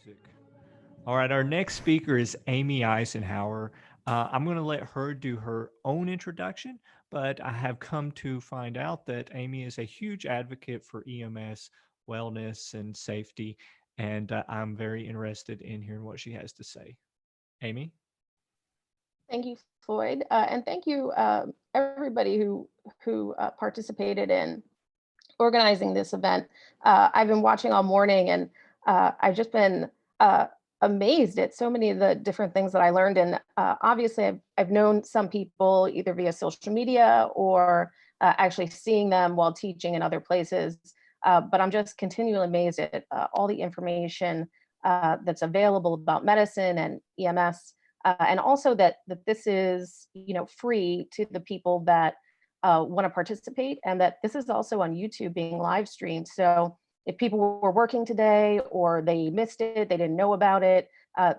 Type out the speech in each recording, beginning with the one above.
Music. All right, our next speaker is Amy Eisenhauer. I'm going to let her do her own introduction, but I have come to find out that Amy is a huge advocate for EMS, wellness, and safety, and I'm very interested in hearing what she has to say. Amy? Thank you, Floyd, and thank you everybody who participated in organizing this event. I've been watching all morning, and I've just been amazed at so many of the different things that I learned. And obviously, I've known some people either via social media or actually seeing them while teaching in other places. But I'm just continually amazed at all the information that's available about medicine and EMS, and also that this is free to the people that want to participate, and that this is also on YouTube being live streamed. So if people were working today or they missed it, they didn't know about it,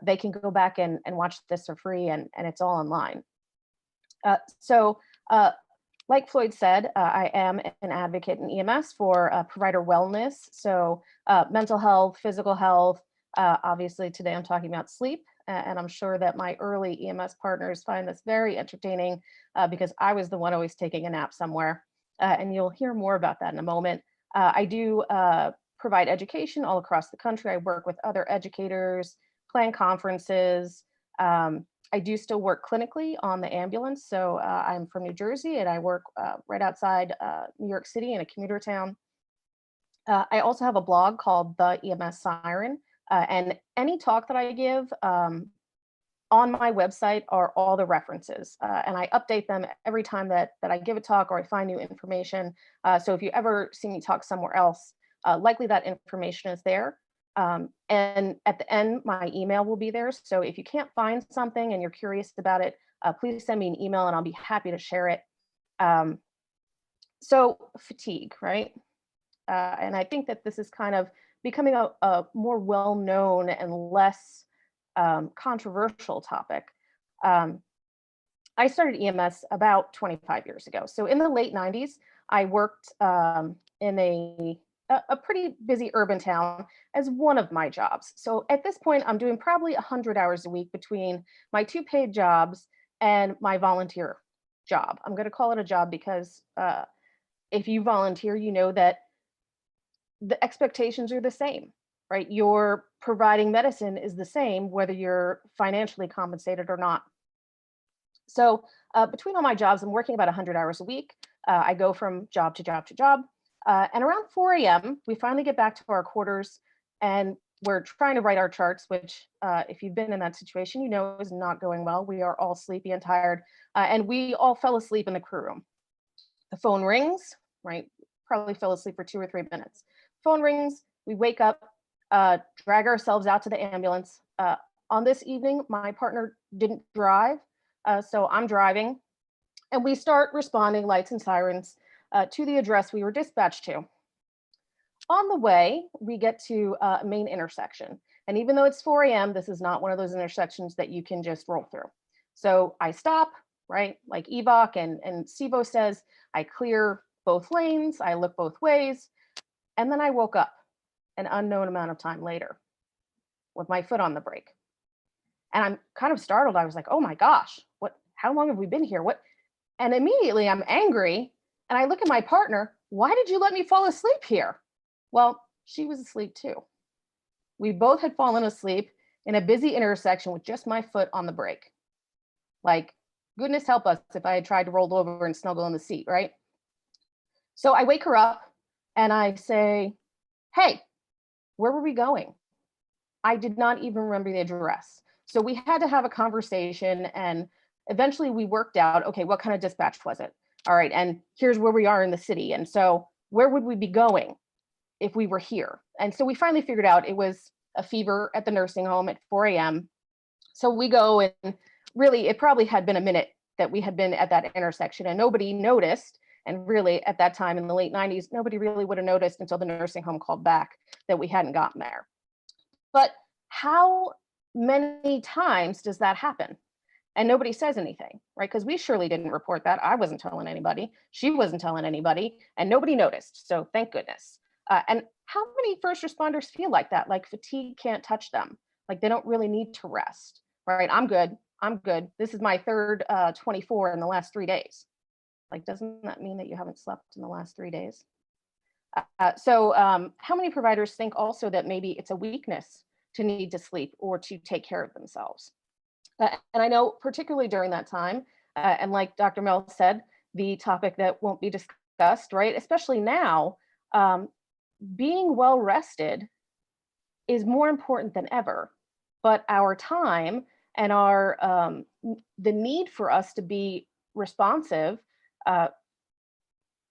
they can go back and watch this for free, and it's all online. So like Floyd said, I am an advocate in EMS for provider wellness. So mental health, physical health. Obviously, today I'm talking about sleep. And I'm sure that my early EMS partners find this very entertaining because I was the one always taking a nap somewhere. And you'll hear more about that in a moment. I do provide education all across the country. I work with other educators, plan conferences. I do still work clinically on the ambulance. So I'm from New Jersey, and I work right outside New York City in a commuter town. I also have a blog called The EMS Siren. And any talk that I give on my website are all the references. And I update them every time that I give a talk or I find new information. So if you ever see me talk somewhere else, likely that information is there. And at the end, my email will be there. So if you can't find something and you're curious about it, please send me an email and I'll be happy to share it. So fatigue, right? And I think that this is kind of becoming a more well-known and less controversial topic. I started EMS about 25 years ago. So in the late 90s, I worked in a pretty busy urban town as one of my jobs. So at this point, I'm doing probably 100 hours a week between my two paid jobs and my volunteer job. I'm going to call it a job because if you volunteer, you know that the expectations are the same, right? Your providing medicine is the same, whether you're financially compensated or not. So between all my jobs, I'm working about 100 hours a week. I go from job to job to job. And around 4 a.m., we finally get back to our quarters and we're trying to write our charts, which if you've been in that situation, you know is not going well. We are all sleepy and tired. And we all fell asleep in the crew room. The phone rings, right? Probably fell asleep for 2 or 3 minutes. Phone rings, we wake up, drag ourselves out to the ambulance. On this evening, my partner didn't drive, so I'm driving, and we start responding lights and sirens to the address we were dispatched to. On the way, we get to a main intersection. And even though it's 4 a.m., this is not one of those intersections that you can just roll through. So I stop, right? Like EVOC and SIVO says, I clear both lanes, I look both ways, and then I woke up an unknown amount of time later with my foot on the brake. And I'm kind of startled. I was like, oh my gosh, how long have we been here? And immediately I'm angry and I look at my partner, why did you let me fall asleep here? Well, she was asleep too. We both had fallen asleep in a busy intersection with just my foot on the brake. Like, goodness help us if I had tried to roll over and snuggle in the seat, right? So I wake her up and I say, hey, where were we going? I did not even remember the address. So we had to have a conversation, and eventually we worked out, okay, what kind of dispatch was it? All right, and here's where we are in the city. And so where would we be going if we were here? And so we finally figured out it was a fever at the nursing home at 4 a.m. So we go, and really it probably had been a minute that we had been at that intersection and nobody noticed. And really at that time in the late 90s, nobody really would have noticed until the nursing home called back that we hadn't gotten there. But how many times does that happen? And nobody says anything, right? Because we surely didn't report that. I wasn't telling anybody. She wasn't telling anybody, and nobody noticed. So thank goodness. And How many first responders feel like that? Like fatigue can't touch them. Like they don't really need to rest, right? I'm good. I'm good. This is my third 24 in the last 3 days. Like, doesn't that mean that you haven't slept in the last 3 days? How many providers think also that maybe it's a weakness to need to sleep or to take care of themselves? And I know, particularly during that time, and like Dr. Mel said, the topic that won't be discussed, right? Especially now, um, being well rested is more important than ever. But our time and the need for us to be responsive uh,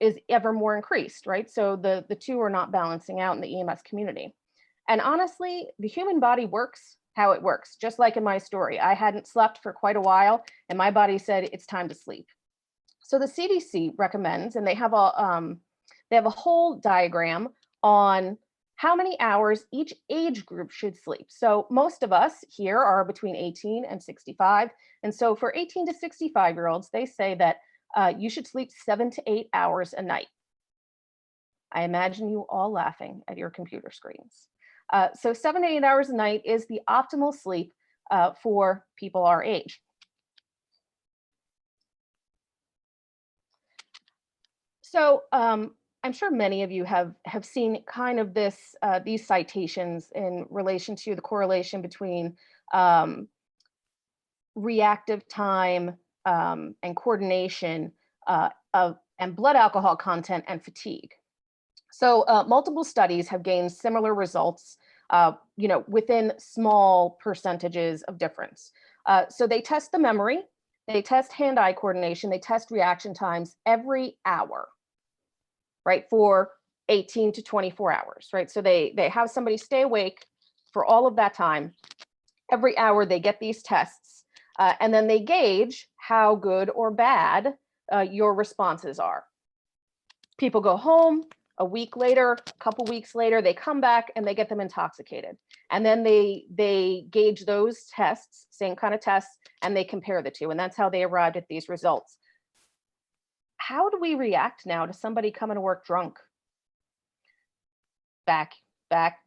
is ever more increased, right? So the two are not balancing out in the EMS community. And honestly, the human body works how it works. Just like in my story, I hadn't slept for quite a while, and my body said it's time to sleep. So the CDC recommends, and they have a whole diagram on how many hours each age group should sleep. So most of us here are between 18 and 65. And so for 18 to 65-year-olds, they say that you should sleep 7 to 8 hours a night. I imagine you all laughing at your computer screens. So 7 to 8 hours a night is the optimal sleep for people our age. So I'm sure many of you have seen kind of these citations in relation to the correlation between um, reactive time and coordination and blood alcohol content and fatigue. So multiple studies have gained similar results, within small percentages of difference. So they test the memory, they test hand-eye coordination, they test reaction times every hour, right, for 18 to 24 hours, right? So they have somebody stay awake for all of that time. Every hour they get these tests, and then they gauge how good or bad your responses are. People go home a week later, a couple weeks later, they come back and they get them intoxicated. And then they gauge those tests, same kind of tests, and they compare the two. And that's how they arrived at these results. How do we react now to somebody coming to work drunk? Back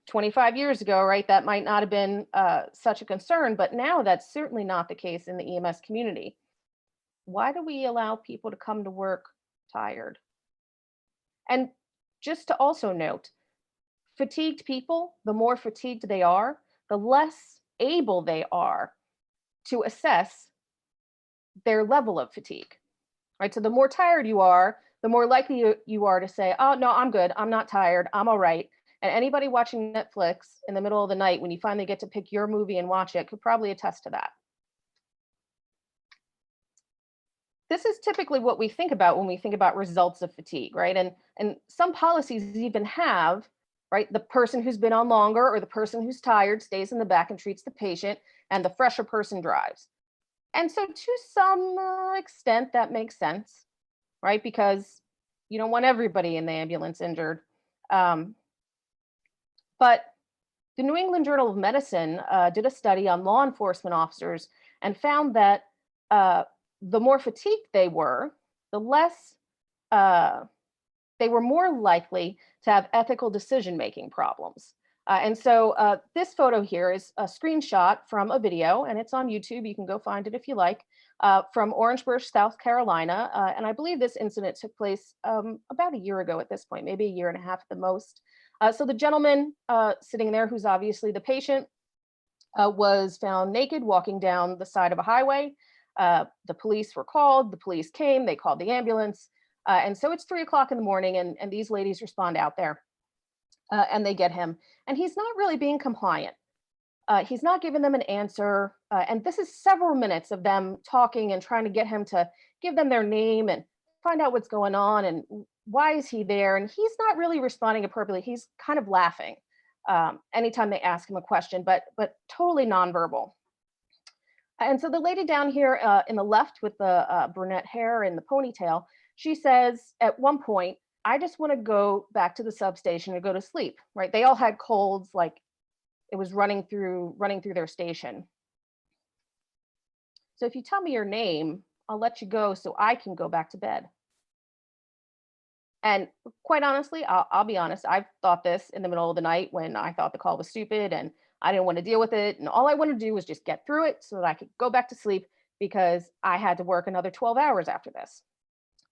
25 years ago, right? That might not have been such a concern, but now that's certainly not the case in the EMS community. Why do we allow people to come to work tired? And just to also note, fatigued people, the more fatigued they are, the less able they are to assess their level of fatigue, right? So the more tired you are, the more likely you are to say, oh, no, I'm good. I'm not tired. I'm all right. And anybody watching Netflix in the middle of the night, when you finally get to pick your movie and watch it, could probably attest to that. This is typically what we think about when we think about results of fatigue, right? And some policies even have, right, the person who's been on longer or the person who's tired stays in the back and treats the patient, and the fresher person drives. And so to some extent, that makes sense, right? Because you don't want everybody in the ambulance injured. But the New England Journal of Medicine did a study on law enforcement officers and found that the more fatigued they were, the less they were more likely to have ethical decision-making problems. And so this photo here is a screenshot from a video, and it's on YouTube. You can go find it if you like, from Orangeburg, South Carolina. And I believe this incident took place about a year ago at this point, maybe a year and a half at the most. So the gentleman sitting there, who's obviously the patient, was found naked walking down the side of a highway. The police were called, the police came, they called the ambulance. And so it's 3 o'clock in the morning, and these ladies respond out there and they get him. And he's not really being compliant. He's not giving them an answer. And this is several minutes of them talking and trying to get him to give them their name and find out what's going on and why is he there. And he's not really responding appropriately. He's kind of laughing anytime they ask him a question, but totally nonverbal. And so the lady down here in the left with the brunette hair and the ponytail, she says at one point, I just want to go back to the substation and go to sleep, right? They all had colds, like it was running through their station. So if you tell me your name, I'll let you go so I can go back to bed. And quite honestly, I'll be honest, I've thought this in the middle of the night when I thought the call was stupid and I didn't want to deal with it. And all I wanted to do was just get through it so that I could go back to sleep because I had to work another 12 hours after this.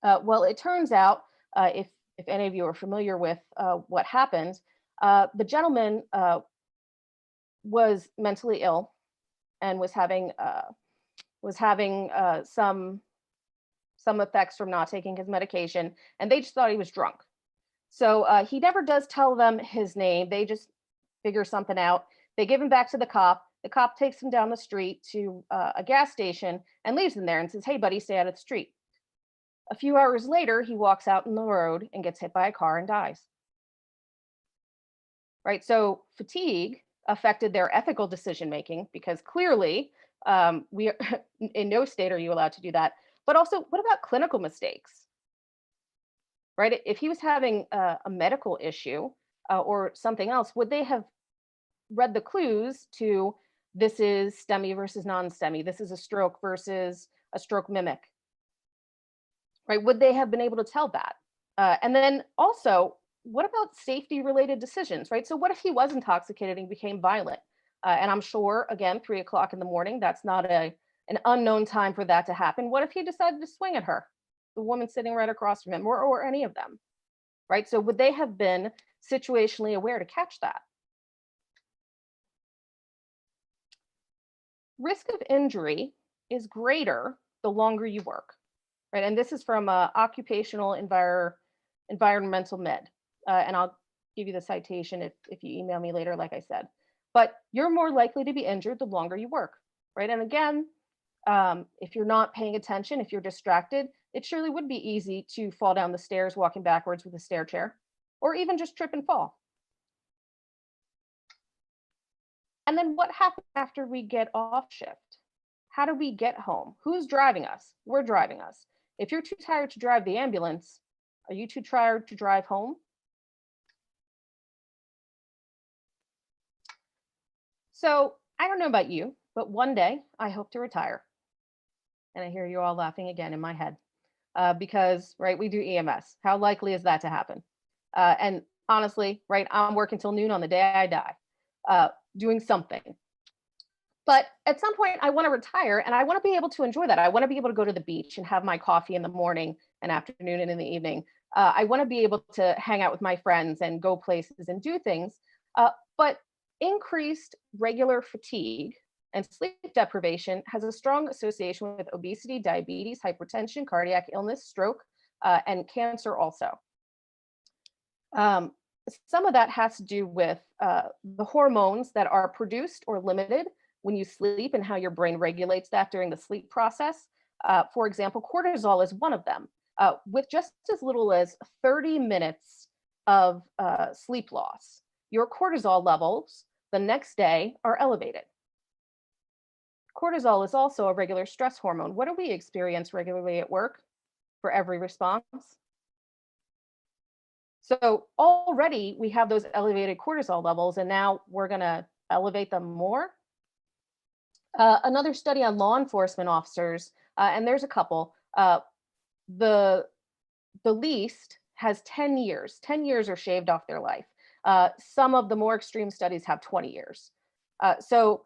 Well, it turns out, if any of you are familiar with what happened, the gentleman was mentally ill and was having some effects from not taking his medication, and they just thought he was drunk. So he never does tell them his name. They just figure something out. They give him back to the cop. The cop takes him down the street to a gas station and leaves him there and says, "Hey, buddy, stay out of the street." A few hours later, he walks out in the road and gets hit by a car and dies. Right? So fatigue affected their ethical decision making because clearly we are, in no state are you allowed to do that. But also, what about clinical mistakes? Right? If he was having a medical issue or something else, would they have read the clues to this is STEMI versus non-STEMI? This is a stroke versus a stroke mimic, right? Would they have been able to tell that? And then also, what about safety related decisions, right? So what if he was intoxicated and became violent? And I'm sure, again, 3 o'clock in the morning, that's not an unknown time for that to happen. What if he decided to swing at her, the woman sitting right across from him, or any of them, right? So would they have been situationally aware to catch that? Risk of injury is greater the longer you work, right? And this is from occupational environmental med. And I'll give you the citation if you email me later, like I said. But you're more likely to be injured the longer you work, right? And again, if you're not paying attention, if you're distracted, it surely would be easy to fall down the stairs walking backwards with a stair chair, or even just trip and fall. And then what happens after we get off shift? How do we get home? Who's driving us? We're driving us. If you're too tired to drive the ambulance, are you too tired to drive home? So I don't know about you, but one day I hope to retire. And I hear you all laughing again in my head because, right, we do EMS. How likely is that to happen? And honestly, right, I'm working till noon on the day I die, doing something. But at some point, I want to retire and I want to be able to enjoy that. I want to be able to go to the beach and have my coffee in the morning and afternoon and in the evening. I want to be able to hang out with my friends and go places and do things. But increased regular fatigue and sleep deprivation has a strong association with obesity, diabetes, hypertension, cardiac illness, stroke, and cancer also. Some of that has to do with the hormones that are produced or limited when you sleep and how your brain regulates that during the sleep process. For example, cortisol is one of them. With just as little as 30 minutes of sleep loss, your cortisol levels the next day are elevated. Cortisol is also a regular stress hormone. What do we experience regularly at work for every response? So already we have those elevated cortisol levels, and now we're going to elevate them more. Another study on law enforcement officers, and there's a couple. The least has 10 years. 10 years are shaved off their life. Some of the more extreme studies have 20 years. So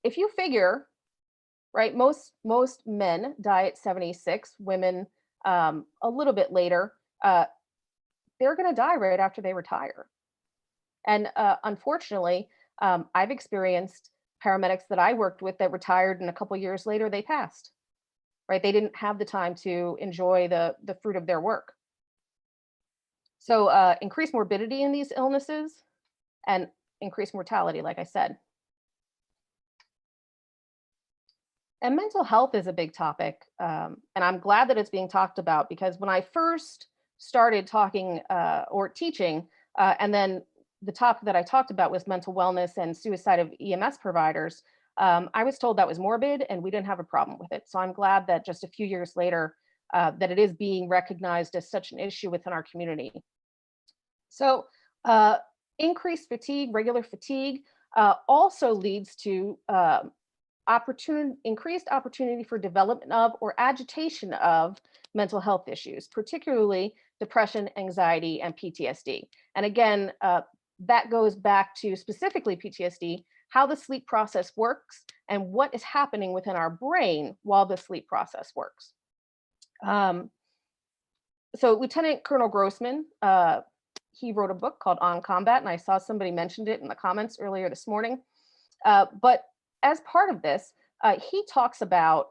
if you figure, right, most men die at 76, women a little bit later. They're going to die right after they retire. And unfortunately, I've experienced paramedics that I worked with that retired and a couple years later they passed, right? They didn't have the time to enjoy the fruit of their work. So increased morbidity in these illnesses and increased mortality, like I said. And mental health is a big topic. And I'm glad that it's being talked about because when I first started talking or teaching, and then the topic that I talked about was mental wellness and suicide of EMS providers, I was told that was morbid and we didn't have a problem with it. So I'm glad that just a few years later, that it is being recognized as such an issue within our community. So increased fatigue, regular fatigue, also leads to increased opportunity for development of or agitation of mental health issues, particularly depression, anxiety, and PTSD. And again, that goes back to specifically PTSD, how the sleep process works and what is happening within our brain while the sleep process works. Um, so Lieutenant Colonel Grossman, he wrote a book called On Combat, and I saw somebody mentioned it in the comments earlier this morning. But as part of this, he talks about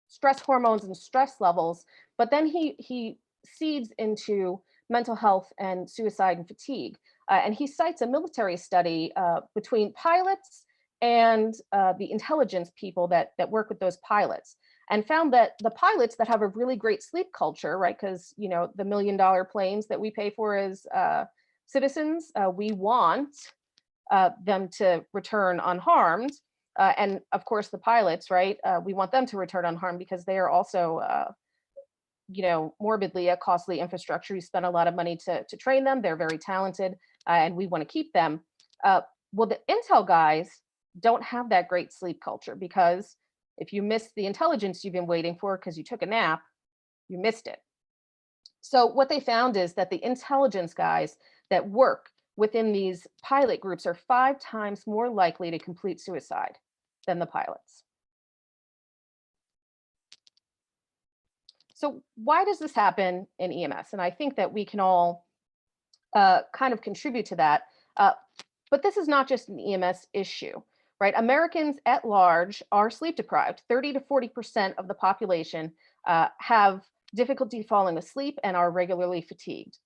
stress hormones and stress levels, but then he seeds into mental health and suicide and fatigue. And he cites a military study between pilots and the intelligence people that work with those pilots, and found that the pilots that have a really great sleep culture, right? Because the $1 million planes that we pay for as citizens, we want them to return unharmed. And of course, the pilots, right? We want them to return unharmed because they are also, morbidly a costly infrastructure. You spend a lot of money to train them. They're very talented, and we want to keep them. Well, the intel guys don't have that great sleep culture, because if you miss the intelligence you've been waiting for because you took a nap, you missed it. So what they found is that the intelligence guys that work within these pilot groups are 5 times more likely to complete suicide than the pilots. So why does this happen in EMS? And I think that we can all kind of contribute to that. But this is not just an EMS issue, right? Americans at large are sleep deprived. 30 to 40% of the population have difficulty falling asleep and are regularly fatigued.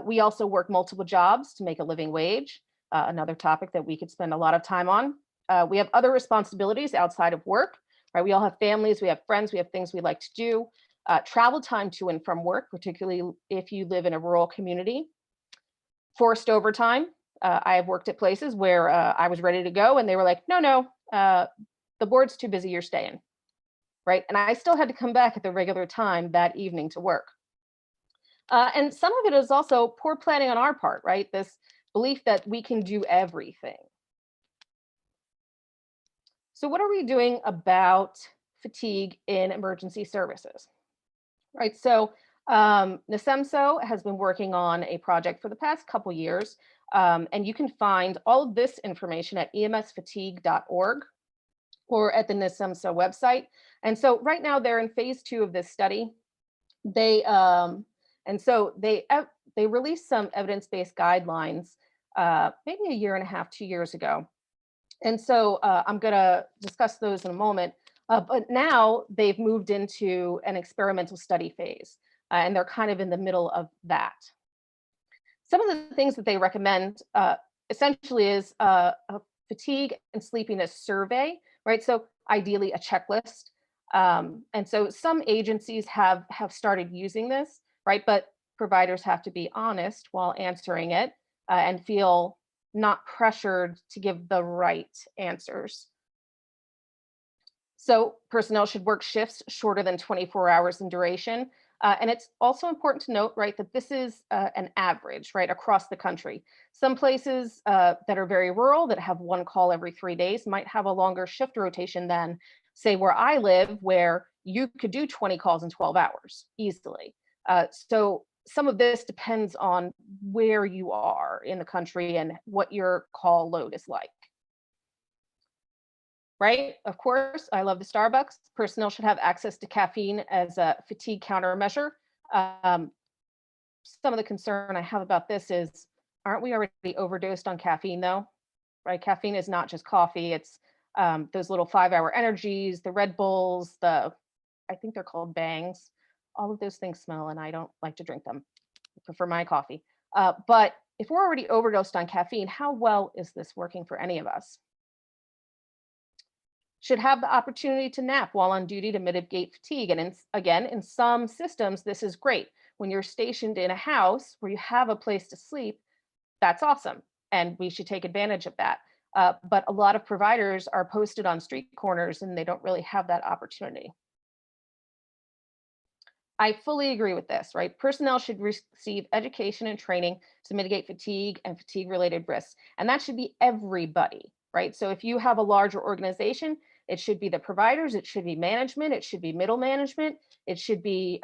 We also work multiple jobs to make a living wage, another topic that we could spend a lot of time on. We have other responsibilities outside of work, right? We all have families, we have friends, we have things we like to do. Travel time to and from work, particularly if you live in a rural community. Forced overtime. I have worked at places where I was ready to go and they were like, no, the board's too busy, you're staying, right? And I still had to come back at the regular time that evening to work. And some of it is also poor planning on our part, right? This belief that we can do everything. So what are we doing about fatigue in emergency services? Right, so NSEMSO has been working on a project for the past couple years, and you can find all of this information at emsfatigue.org or at the NSEMSO website. And so right now they're in phase 2 of this study. They released some evidence-based guidelines maybe a year and a half, 2 years ago. And so I'm going to discuss those in a moment. But now they've moved into an experimental study phase, and they're kind of in the middle of that. Some of the things that they recommend essentially is a fatigue and sleepiness survey, right? So ideally a checklist. And so some agencies have started using this, right? But providers have to be honest while answering it and feel not pressured to give the right answers. So personnel should work shifts shorter than 24 hours in duration. And it's also important to note, right, that this is an average, right, across the country. Some places that are very rural, that have 1 call every 3 days, might have a longer shift rotation than, say, where I live, where you could do 20 calls in 12 hours easily. So some of this depends on where you are in the country and what your call load is like. Right? Of course, I love the Starbucks. Personnel should have access to caffeine as a fatigue countermeasure. Some of the concern I have about this is, aren't we already overdosed on caffeine though? Right? Caffeine is not just coffee. It's those little 5-hour energies, the Red Bulls, I think they're called Bangs. All of those things smell, and I don't like to drink them. I prefer my coffee. But if we're already overdosed on caffeine, how well is this working for any of us? Should have the opportunity to nap while on duty to mitigate fatigue. And again, in some systems, this is great. When you're stationed in a house where you have a place to sleep, that's awesome. And we should take advantage of that. But a lot of providers are posted on street corners and they don't really have that opportunity. I fully agree with this, right? Personnel should receive education and training to mitigate fatigue and fatigue-related risks. And that should be everybody, right? So if you have a larger organization, it should be the providers, it should be management, it should be middle management, it should be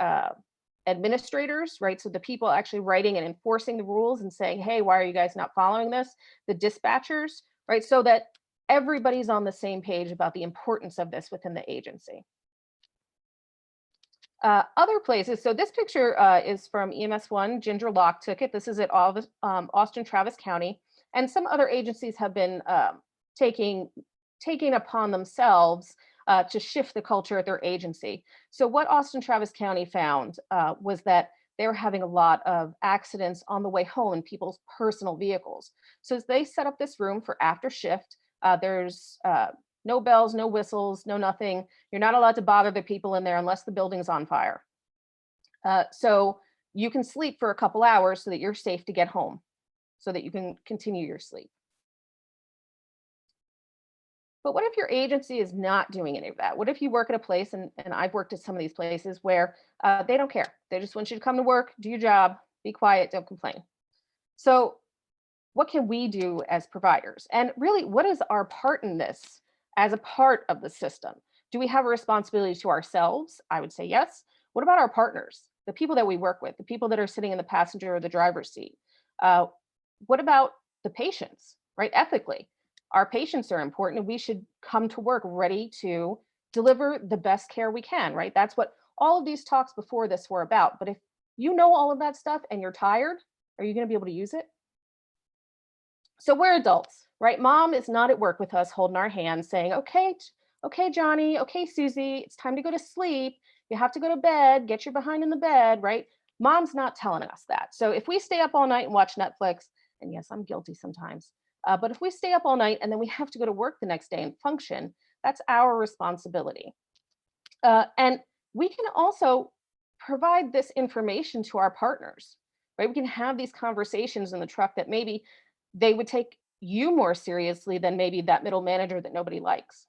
administrators, right? So the people actually writing and enforcing the rules and saying, hey, why are you guys not following this? The dispatchers, right? So that everybody's on the same page about the importance of this within the agency. Other places, so this picture is from EMS 1, Ginger Locke took it. This is at Austin Travis County. And some other agencies have been taking upon themselves to shift the culture at their agency. So what Austin Travis County found was that they were having a lot of accidents on the way home in people's personal vehicles. So they set up this room for after shift. There's no bells, no whistles, no nothing. You're not allowed to bother the people in there unless the building's on fire. So you can sleep for a couple hours so that you're safe to get home, so that you can continue your sleep. But what if your agency is not doing any of that? What if you work at a place, and I've worked at some of these places where they don't care. They just want you to come to work, do your job, be quiet, don't complain. So what can we do as providers? And really, what is our part in this as a part of the system? Do we have a responsibility to ourselves? I would say yes. What about our partners, the people that we work with, the people that are sitting in the passenger or the driver's seat? What about the patients, right? Ethically, our patients are important and we should come to work ready to deliver the best care we can, right? That's what all of these talks before this were about. But if you know all of that stuff and you're tired, are you going to be able to use it? So we're adults, right? Mom is not at work with us holding our hands saying, okay, okay, Johnny, okay, Susie, it's time to go to sleep. You have to go to bed, get your behind in the bed, right? Mom's not telling us that. So if we stay up all night and watch Netflix, and yes, I'm guilty sometimes, but if we stay up all night and then we have to go to work the next day and function, that's our responsibility. And we can also provide this information to our partners, right? We can have these conversations in the truck that maybe they would take you more seriously than maybe that middle manager that nobody likes.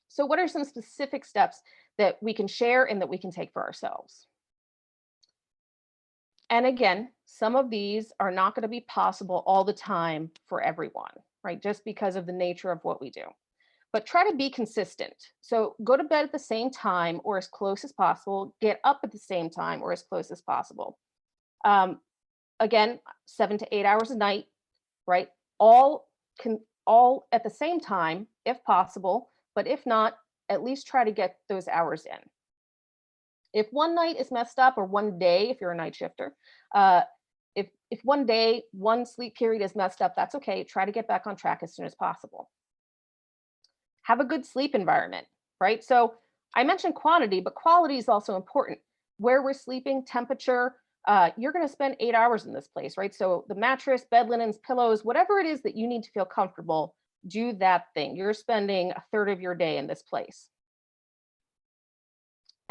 So what are some specific steps that we can share and that we can take for ourselves? And again, some of these are not going to be possible all the time for everyone, right? Just because of the nature of what we do. But try to be consistent. So go to bed at the same time or as close as possible. Get up at the same time or as close as possible. Again, 7 to 8 hours a night, right? All at the same time, if possible. But if not, at least try to get those hours in. If one night is messed up, or one day, if you're a night shifter, if one day, one sleep period is messed up, that's okay. Try to get back on track as soon as possible. Have a good sleep environment, right? So I mentioned quantity, but quality is also important. Where we're sleeping, temperature, you're going to spend 8 hours in this place, right? So the mattress, bed linens, pillows, whatever it is that you need to feel comfortable, do that thing. You're spending a third of your day in this place.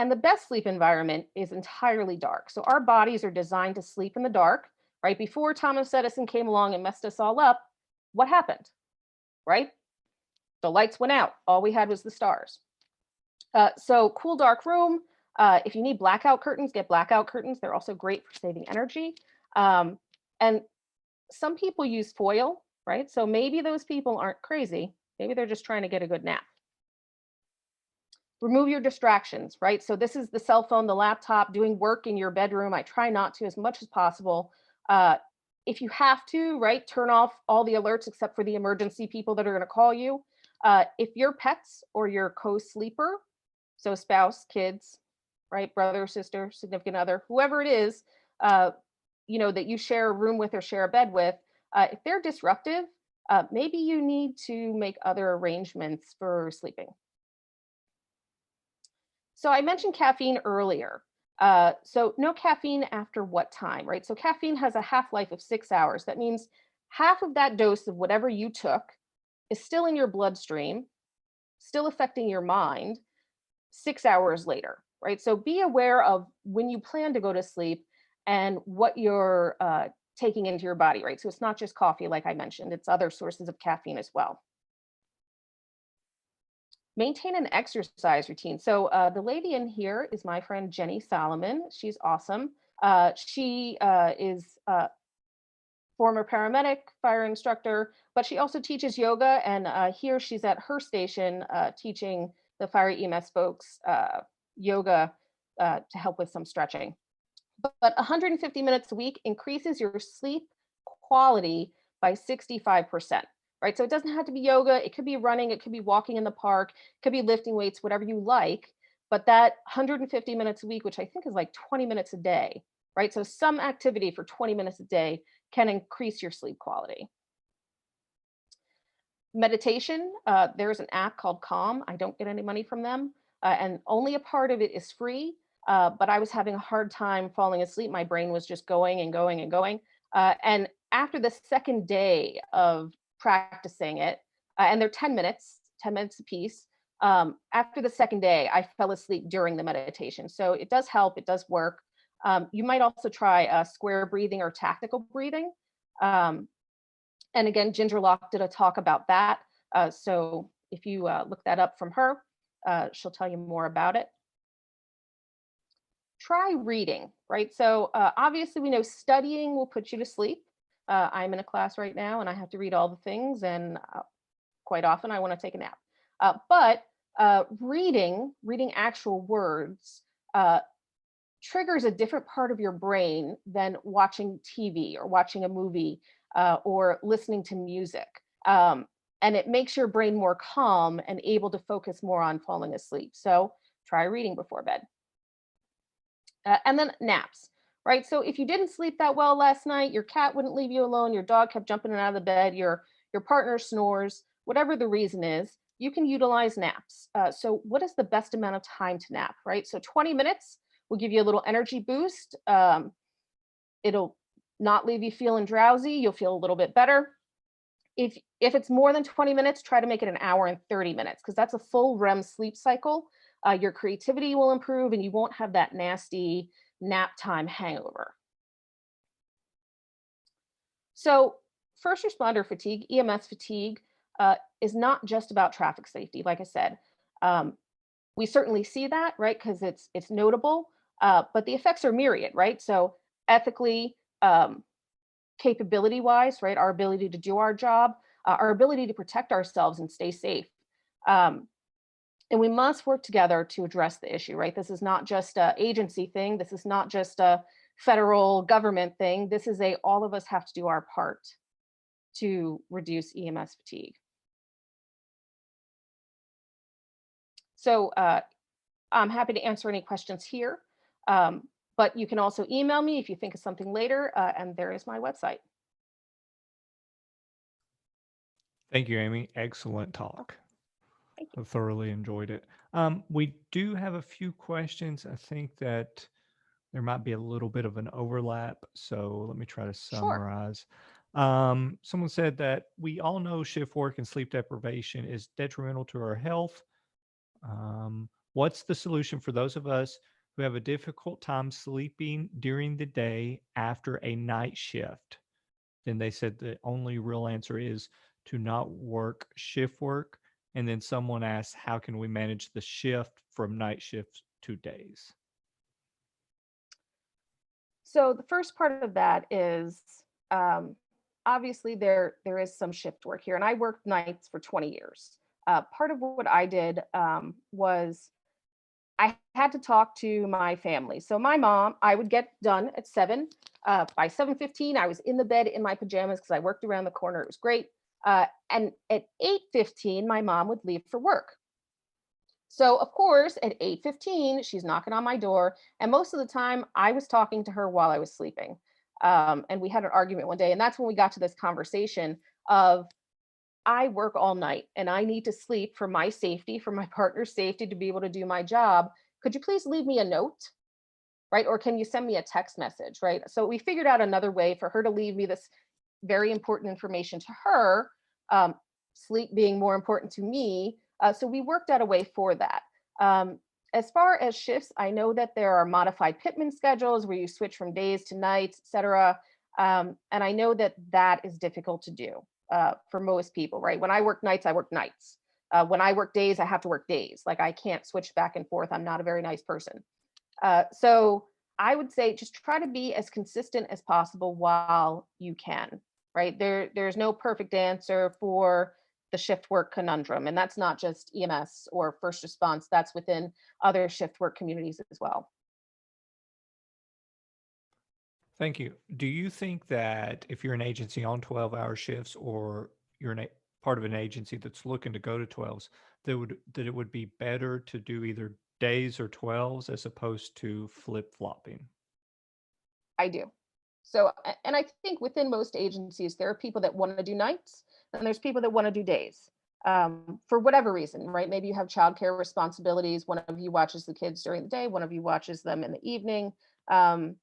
And the best sleep environment is entirely dark. So our bodies are designed to sleep in the dark, right? Before Thomas Edison came along and messed us all up, what happened, right? The lights went out. All we had was the stars. So cool, dark room. If you need blackout curtains, get blackout curtains. They're also great for saving energy. And some people use foil, right? So maybe those people aren't crazy. Maybe they're just trying to get a good nap. Remove your distractions, right? So this is the cell phone, the laptop, doing work in your bedroom. I try not to as much as possible. If you have to, right, turn off all the alerts except for the emergency people that are going to call you. If your pets or your co-sleeper, so spouse, kids, right, brother, sister, significant other, whoever it is, you know, that you share a room with or share a bed with, if they're disruptive, maybe you need to make other arrangements for sleeping. So I mentioned caffeine earlier. So no caffeine after what time, right? So caffeine has a half-life of 6 hours. That means half of that dose of whatever you took is still in your bloodstream, still affecting your mind 6 hours later, right? So be aware of when you plan to go to sleep and what you're taking into your body, right? So it's not just coffee, like I mentioned, it's other sources of caffeine as well. Maintain an exercise routine. So the lady in here is my friend Jenny Solomon. She's awesome. She is a former paramedic, fire instructor, but she also teaches yoga. And here she's at her station teaching the fire EMS folks yoga to help with some stretching. but 150 minutes a week increases your sleep quality by 65%, right? So it doesn't have to be yoga, it could be running, it could be walking in the park, it could be lifting weights, whatever you like. But that 150 minutes a week, which I think is like 20 minutes a day, right? So some activity for 20 minutes a day can increase your sleep quality. Meditation, there's an app called Calm. I don't get any money from them, and only a part of it is free. But I was having a hard time falling asleep. My brain was just going and going and going. And after the second day of practicing it, and they're 10 minutes a piece. After the second day, I fell asleep during the meditation. So it does help, it does work. You might also try square breathing or tactical breathing. Um, and again, Ginger Locke did a talk about that. So if you look that up from her, she'll tell you more about it. Try reading, right? So obviously, we know studying will put you to sleep. I'm in a class right now and I have to read all the things, and quite often I want to take a nap. But reading actual words, triggers a different part of your brain than watching TV or watching a movie or listening to music. Um, and it makes your brain more calm and able to focus more on falling asleep. So try reading before bed. And then naps, right? So if you didn't sleep that well last night, your cat wouldn't leave you alone, your dog kept jumping in and out of the bed, your partner snores, whatever the reason is, you can utilize naps. So what is the best amount of time to nap, right? So 20 minutes will give you a little energy boost. It'll not leave you feeling drowsy. You'll feel a little bit better. If it's more than 20 minutes, try to make it an hour and 30 minutes because that's a full REM sleep cycle. Your creativity will improve and you won't have that nasty nap time hangover. So, first responder fatigue, EMS fatigue, is not just about traffic safety. Like I said, um, we certainly see that, right? Because it's notable, but the effects are myriad, right? So, ethically, capability wise, right? Our ability to do our job, our ability to protect ourselves and stay safe. Um, and we must work together to address the issue, right? This is not just a agency thing. This is not just a federal government thing. This is a all of us have to do our part to reduce EMS fatigue. So I'm happy to answer any questions here, but you can also email me if you think of something later, and there is my website. Thank you, Amy. Excellent Oh, talk. thank you. I thoroughly enjoyed it. We do have a few questions. I think that there might be a little bit of an overlap. So let me try to Sure. summarize. Someone said that we all know shift work and sleep deprivation is detrimental to our health. What's the solution for those of us who have a difficult time sleeping during the day after a night shift? Then they said the only real answer is to not work shift work. And then someone asked, how can we manage the shift from night shift to days? So the first part of that is um, obviously there is some shift work here, and I worked nights for 20 years. Part of what I did was I had to talk to my family. So my mom, I would get done at 7. By 7:15, I was in the bed in my pajamas because I worked around the corner. It was great. And at 8:15, my mom would leave for work. So of course, at 8:15, she's knocking on my door, and most of the time, I was talking to her while I was sleeping. And we had an argument one day, and that's when we got to this conversation of I work all night and I need to sleep for my safety, for my partner's safety, to be able to do my job. Could you please leave me a note? Right? Or can you send me a text message? Right. So we figured out another way for her to leave me this very important information to her, um, sleep being more important to me. So we worked out a way for that. As far as shifts, I know that there are modified Pitman schedules where you switch from days to nights, et cetera. And I know that that is difficult to do for most people, right? When I work nights, I work nights. When I work days, I have to work days. Like I can't switch back and forth. I'm not a very nice person. So I would say just try to be as consistent as possible while you can, right? There's no perfect answer for the shift work conundrum. And that's not just EMS or first response, that's within other shift work communities as well. Thank you. Do you think that if you're an agency on 12-hour shifts or you're part of an agency that's looking to go to 12s, that it would be better to do either days or 12s as opposed to flip-flopping? I do. So, and I think within most agencies, there are people that want to do nights and there's people that want to do days for whatever reason, right? Maybe you have childcare responsibilities. One of you watches the kids during the day, one of you watches them in the evening. Um,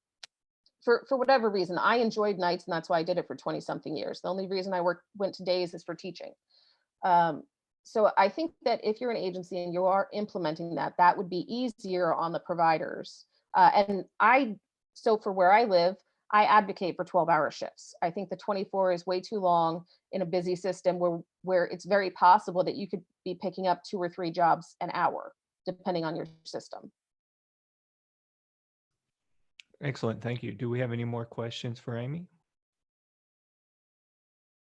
for whatever reason, I enjoyed nights, and that's why I did it for 20 something years. The only reason I went to days is for teaching. Um, so I think that if you're an agency and you are implementing that, that would be easier on the providers. And so for where I live, I advocate for 12-hour shifts. I think the 24 is way too long in a busy system where it's very possible that you could be picking up 2 or 3 jobs an hour, depending on your system. Excellent. Thank you. Do we have any more questions for Amy?